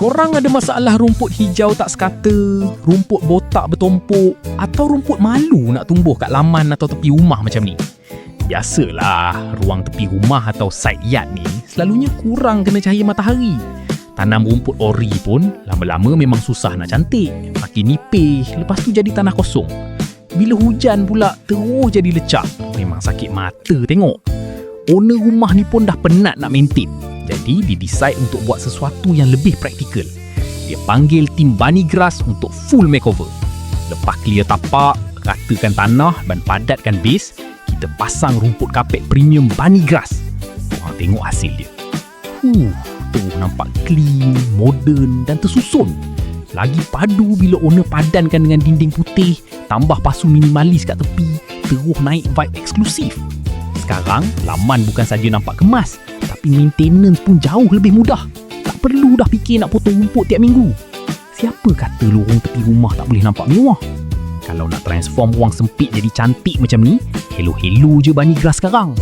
Korang ada masalah rumput hijau tak sekata, rumput botak bertumpuk atau rumput malu nak tumbuh kat laman atau tepi rumah macam ni? Biasalah, ruang tepi rumah atau side yard ni selalunya kurang kena cahaya matahari. Tanam rumput ori pun lama-lama memang susah nak cantik. Makin nipih, lepas tu jadi tanah kosong. Bila hujan pula terus jadi lecak. Memang sakit mata tengok. Owner rumah ni pun dah penat nak maintain. Jadi dia decide untuk buat sesuatu yang lebih praktikal. Dia panggil tim Bunny Grass untuk full makeover. Lepas clear tapak, ratakan tanah dan padatkan base, kita pasang rumput kapet premium Bunny Grass. Korang tengok hasil dia. Terus nampak clean, modern dan tersusun. Lagi padu bila owner padankan dengan dinding putih, tambah pasu minimalis kat tepi, terus naik vibe eksklusif. Sekarang, laman bukan saja nampak kemas, tapi maintenance pun jauh lebih mudah. Tak perlu dah fikir nak potong rumput tiap minggu. Siapa kata lorong tepi rumah tak boleh nampak mewah? Kalau nak transform ruang sempit jadi cantik macam ni, hello je Bunny Grass sekarang.